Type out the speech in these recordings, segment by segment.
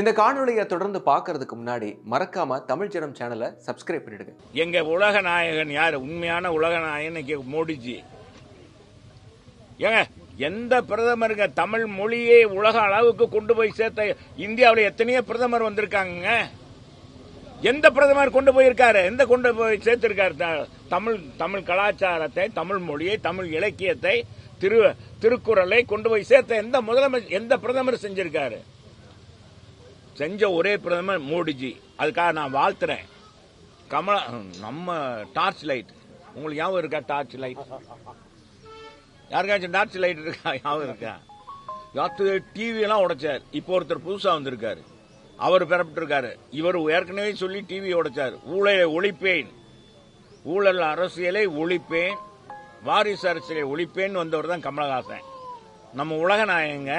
இந்த காணொளியை தொடர்ந்து பார்க்கறதுக்கு முன்னாடி மறக்காம தமிழ் ஜனம் சேனலை சப்ஸ்கிரைப் பண்ணிடுங்க. எங்க உலக நாயகன் யாரு? உண்மையான உலக நாயகன் மோடிஜி. ஏங்க, எந்த பிரதமருங்க தமிழ் மொழியை உலக அளவுக்கு கொண்டு போய் சேர்த்த இந்தியாவில் எத்தனையோ பிரதமர் வந்திருக்காங்க. எந்த பிரதமர் கொண்டு போயிருக்காரு? எந்த கொண்டு போய் சேர்த்திருக்காரு? தமிழ் கலாச்சாரத்தை, தமிழ் மொழியை, தமிழ் இலக்கியத்தை, திருக்குறளை கொண்டு போய் சேர்த்த எந்த முதலமைச்சர், எந்த பிரதமர் செஞ்சிருக்காரு? செஞ்ச ஒரே பிரதமர் மோடிஜி. அதுக்காக நான் வாழ்த்துறேன். கமலா, நம்ம டார்ச் லைட், உங்களுக்கு ஞாபகம் இருக்கா? டார்ச் லைட் யாருக்காச்சும் டார்ச் லைட் இருக்கா? ஞாபகம் இருக்கா? டிவி எல்லாம் உடைச்சார். இப்போ ஒருத்தர் புதுசா வந்திருக்காரு, அவர் பெறப்பட்டு இருக்காரு. இவர் ஏற்கனவே சொல்லி டிவி உடைச்சார். ஊழலை ஒழிப்பேன், ஊழல் அரசியலை ஒழிப்பேன், வாரிசு அரசியலை ஒழிப்பேன் வந்தவர் தான் கமலஹாசன். நம்ம உலக நாயகங்க.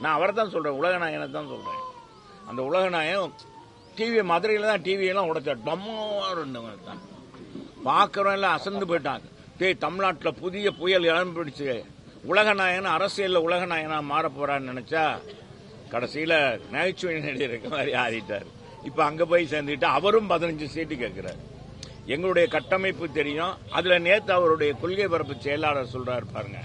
நான் அவரை தான் சொல்றேன், உலக நாயகனை தான் சொல்றேன். அந்த உலக நாயகம் டிவி மதுரையில தான் டிவி எல்லாம் உடைச்சார். டம்மாறு பார்க்கறவங்க எல்லாம் அசந்து போயிட்டாங்க. தமிழ்நாட்டில் புதிய புயல் இளம்பிடிச்சு உலக நாயகன் அரசியல் உலக நாயகனா மாற போறான்னு நினைச்சா கடைசியில நகைச்சுவை நடிகர் இருக்க மாதிரி ஆடிட்டார். இப்ப அங்க போய் சேர்ந்துட்டு அவரும் 15 சீட்டு கேட்கிறார். எங்களுடைய கட்டமைப்பு தெரியும். அதுல நேத்து அவருடைய கொள்கை பரப்பு செயலாளர் சொல்றாரு பாருங்க,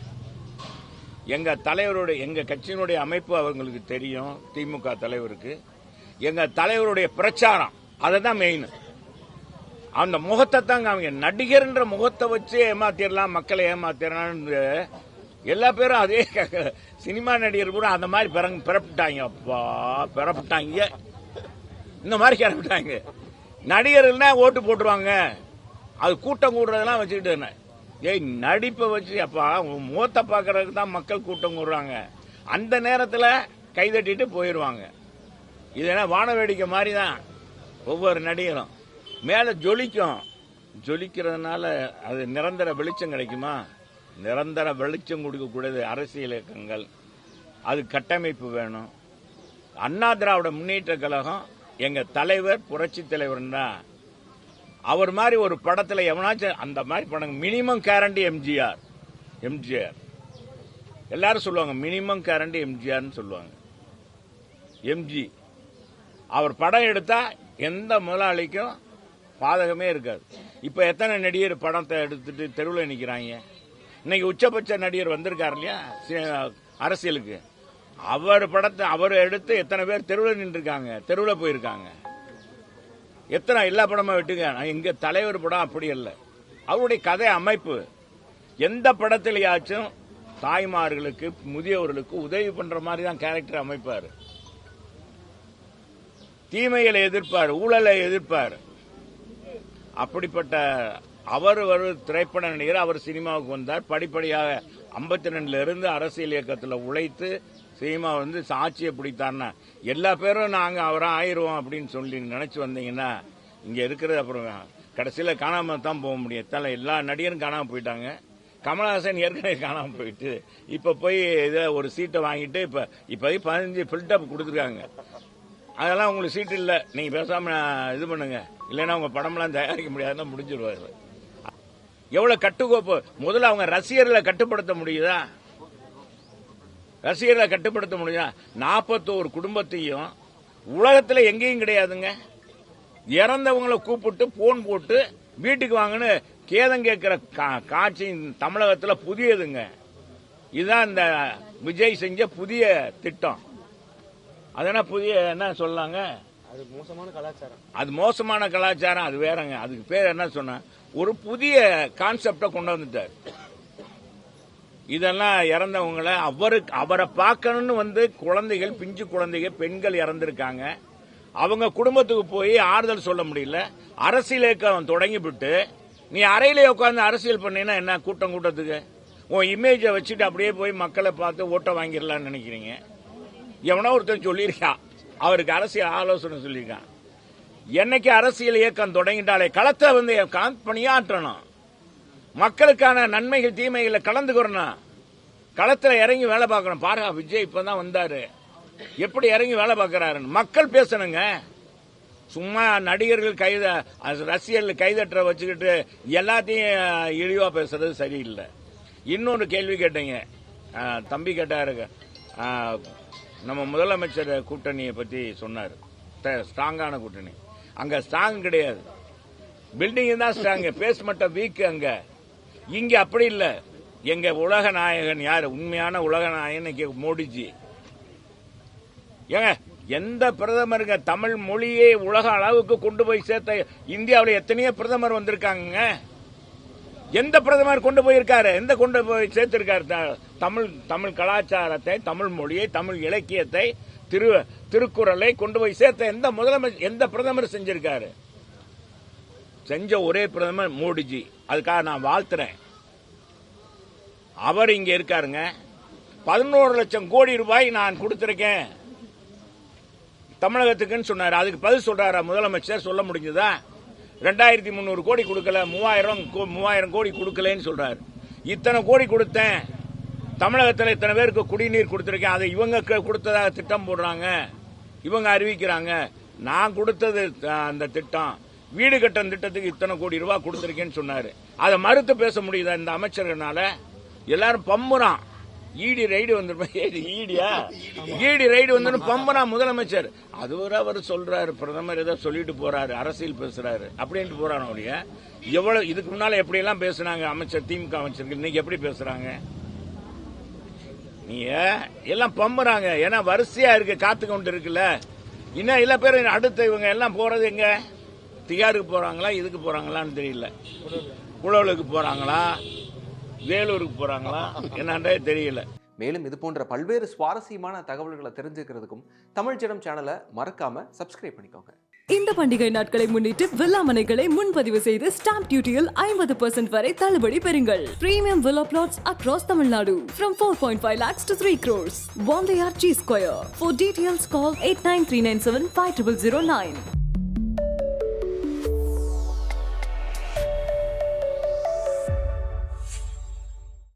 எங்க தலைவருடைய, எங்க கட்சியினுடைய அமைப்பு அவங்களுக்கு தெரியும், திமுக தலைவருக்கு. எங்க தலைவருடைய பிரச்சாரம் அதை தான் மெயின். அந்த முகத்தை தாங்க அவங்க நடிகர்ன்ற முகத்தை வச்சு ஏமாத்திடலாம், மக்களை ஏமாத்திடலாம். எல்லா பேரும் அதே சினிமா நடிகர் கூட அந்த மாதிரி பிறப்பிட்டாங்க. அப்பா பிறப்பிட்டாங்க, இந்த மாதிரி கிளப்பிட்டாங்க. நடிகர்கள்னா ஓட்டு போட்டுருவாங்க, அது கூட்டம் கூடுறதெல்லாம் வச்சுக்கிட்டு நடிப்பை வச்சு அப்பா முகத்தை பார்க்கறதுக்கு தான் மக்கள் கூட்டம் கூடுறாங்க. அந்த நேரத்தில் கைதட்டிட்டு போயிடுவாங்க. இது என்ன வான வேடிக்கை மாதிரி தான். ஒவ்வொரு நடிகரும் மேலே ஜொலிக்கும். ஜொலிக்கிறதுனால அது நிரந்தர வெளிச்சம் கிடைக்குமா? நிரந்தர வெளிச்சம் கொடுக்கக்கூடியது அரசியல் இயக்கங்கள், அது கட்டமைப்பு வேணும். அண்ணா திராவிட முன்னேற்ற கழகம் எங்க தலைவர் புரட்சி தலைவர்னா அவர் மாதிரி ஒரு படத்துல எவனாச்சும் அந்த மாதிரி படம் மினிமம் கேரண்டி எம்ஜிஆர். எல்லாரும் சொல்லுவாங்க மினிமம் கேரண்டி எம்ஜிஆர்னு சொல்லுவாங்க. எம்ஜி அவர் படம் எடுத்தா எந்த முதலாளிக்கும் பாதகமே இருக்காது. இப்ப எத்தனை நடிகர் படத்தை எடுத்துட்டு தெருவில் நிக்கிறாங்க. இன்னைக்கு உச்சபட்ச நடிகர் வந்திருக்காரு இல்லையா அரசியலுக்கு, அவர் படத்தை அவர் எடுத்து எத்தனை பேர் தெருவில் நின்றுருக்காங்க, தெருவில் போயிருக்காங்க. எத்தனை எல்லா படமும் விட்டுங்க. எங்க தலைவர் படம் அப்படி இல்லை. அவருடைய கதை அமைப்பு எந்த படத்திலேயாச்சும் தாய்மார்களுக்கு, முதியவர்களுக்கு உதவி பண்ற மாதிரி தான் கேரக்டர் அமைப்பாரு. தீமைகளை எதிர்ப்பார், ஊழலை எதிர்ப்பார். அப்படிப்பட்ட அவர் ஒரு திரைப்பட நடிகர். அவர் சினிமாவுக்கு வந்தார். படிப்படியாக 52 இருந்து அரசியல் இயக்கத்தில் உழைத்து சினிமா வந்து சாட்சியை பிடித்தார்னா எல்லா பேரும் நாங்க அவரா ஆயிடுவோம் அப்படின்னு சொல்லி நினைச்சு வந்தீங்கன்னா இங்க இருக்கிறது அப்புறம் கடைசியில் காணாம தான் போக முடியும். எல்லா நடிகரும் காணாம போயிட்டாங்க. கமலஹாசன் ஏற்கனவே காணாம போயிட்டு இப்ப போய் இதை ஒரு சீட்டை வாங்கிட்டு இப்ப 15 பில்டப் கொடுத்துருக்காங்க. அதெல்லாம் உங்களுக்கு சீட்டு இல்லை, நீங்க பேசாம இது பண்ணுங்க, இல்லைன்னா உங்க படம்லாம் தயாரிக்க முடியாதுன்னா முடிஞ்சிருவாரு. எவ்வளவு கட்டுக்கோப்பு! முதல்ல அவங்க ரசிகர்களை கட்டுப்படுத்த முடியுதா? ரசிகர்களை கட்டுப்படுத்த முடியுதா? 41 குடும்பத்தையும் உலகத்தில் எங்கேயும் கிடையாதுங்க. இறந்தவங்களை கூப்பிட்டு போன் போட்டு வீட்டுக்கு வாங்கன்னு கேதம் கேட்கிற காட்சி தமிழகத்தில் புதியதுங்க. இதுதான் இந்த விஜய் செஞ்ச புதிய திட்டம். அதனா புதிய என்ன சொல்லாங்க, அது மோசமான கலாச்சாரம். அது வேறங்க. அதுக்கு பேர் என்ன சொன்ன, ஒரு புதிய கான்செப்ட கொண்டு வந்துட்டார். இதெல்லாம் இறந்தவங்களை அவரை பார்க்கணும்னு வந்து குழந்தைகள், பிஞ்சு குழந்தைகள், பெண்கள் இறந்திருக்காங்க. அவங்க குடும்பத்துக்கு போய் ஆறுதல் சொல்ல முடியல. அரசியல் இயக்கம் தொடங்கிவிட்டு நீ அறையிலே உட்கார்ந்து அரசியல் பண்ணீங்கன்னா என்ன கூட்டத்துக்கு உன் இமேஜை வச்சுட்டு அப்படியே போய் மக்களை பார்த்து ஓட்ட வாங்கிடலாம்னு நினைக்கிறீங்க. எவனோ ஒருத்தன் சொல்லியிருக்கான், அவருக்கு அரசியல் ஆலோசனை சொல்லியிருக்கான். என்னைக்கு அரசியல் இயக்கம் தொடங்கிட்டாலே களத்தை வந்து பணியாற்றணும், மக்களுக்கான நன்மைகள் தீமைகளை கலந்துக்கிறணும், களத்தில் இறங்கி வேலை பார்க்கணும். பாருங்க, விஜய் இப்பதான் வந்தாரு, எப்படி இறங்கி வேலை பார்க்கிறாரு. மக்கள் பேசணுங்க. சும்மா நடிகர்கள் ரசிகர்கள் கைதட்ட வச்சுக்கிட்டு எல்லாத்தையும் இழிவா பேசுறது சரியில்லை. இன்னொரு கேள்வி கேட்டீங்க, தம்பி கேட்டாரு, நம்ம முதலமைச்சர் கூட்டணியை பற்றி சொன்னார், ஸ்ட்ராங்கான கூட்டணி. அங்க ஸ்ட்ராங் கிடையாது, பில்டிங் தான் ஸ்ட்ராங், பேஸ்மெண்ட் வீக். அங்க இங்க அப்படி இல்லை. எங்க உலக நாயகன் யாரு? உண்மையான உலக நாயகன் மோடிஜி. ஏங்க எந்த பிரதமருங்க தமிழ் மொழியை உலக அளவுக்கு கொண்டு போய் சேர்த்த? இந்தியாவில் எத்தனையோ பிரதமர் வந்திருக்காங்க. எந்த பிரதமர் கொண்டு போயிருக்காரு? எந்த கொண்டு போய் சேர்த்திருக்காரு? தமிழ் கலாச்சாரத்தை, தமிழ் மொழியை, தமிழ் இலக்கியத்தை, திருக்குறளை கொண்டு போய் சேர்த்த எந்த முதலமைச்சர், எந்த பிரதமர் செஞ்சிருக்காரு? செஞ்ச ஒரே பிரதமர் மோடிஜி. அதுக்காக நான் வாழ்த்துறேன். அவர் இங்க இருக்காருங்க. 11 லட்சம் கோடி ரூபாய் நான் கொடுத்திருக்கேன் தமிழகத்துக்குன்னு சொன்னாரு. அதுக்கு பதில் சொல்றாரா முதலமைச்சர்? சொல்ல முடிஞ்சதா? 2300 கோடி கொடுக்கல, 3000 கோடி கொடுக்கலன்னு சொல்றாரு. இத்தனை கோடி கொடுத்தேன், தமிழகத்தில் இத்தனை பேருக்கு குடிநீர் கொடுத்திருக்கேன், அதை இவங்க கொடுத்ததாக திட்டம் போடுறாங்க, இவங்க அறிவிக்கிறாங்க. நான் கொடுத்தது அந்த திட்டம், வீடு கட்டும் திட்டத்துக்கு இத்தனை கோடி ரூபாய் கொடுத்திருக்கேன்னு சொன்னாரு. அதை மறுத்து பேச முடியுதா இந்த அமைச்சர்களால? எல்லாரும் பம்புறான். ஈடி ரைடு வந்து பம்பனா முதலமைச்சர். அது அவர் சொல்றாரு, பிரதமர் ஏதோ சொல்லிட்டு போறாரு, அரசியல் பேசுறாரு அப்படின்ட்டு போறாரு. ஒழிய எவ்வளவு இதுக்கு முன்னால எப்படி எல்லாம் பேசுனாங்க அமைச்சர், திமுக அமைச்சர்கள், இன்னைக்கு எப்படி பேசுறாங்க? நீ எல்லாம் பம்புறாங்க. ஏன்னா வரிசையா இருக்கு, காத்து கொண்டு இருக்குல்ல. இன்னும் எல்லா பேரும் அடுத்து இவங்க எல்லாம் போறது எங்க? திகாருக்கு போறாங்களா, இதுக்கு போறாங்களான்னு தெரியல. குளவுலுக்கு போறாங்களா, வேலூருக்கு போறாங்களா என்னன்றே தெரியல. மேலும் இது போன்ற பல்வேறு சுவாரஸ்யமான தகவல்களை தெரிஞ்சுக்கிறதுக்கும் தமிழ் ஜனம் சேனலை மறக்காம சப்ஸ்கிரைப் பண்ணிக்கோங்க. இந்த பண்டிகை நாட்களை முன்னிட்டு வில்லா மனைகளை முன்பதிவு செய்து ஸ்டாம்ப் டியூட்டியில் 50% வரை தள்ளுபடி பெறுங்கள். Premium villa plots across Tamil Nadu from 4.5 lakhs to 3 crores. Wandeyar G Square. For details call 8939750009.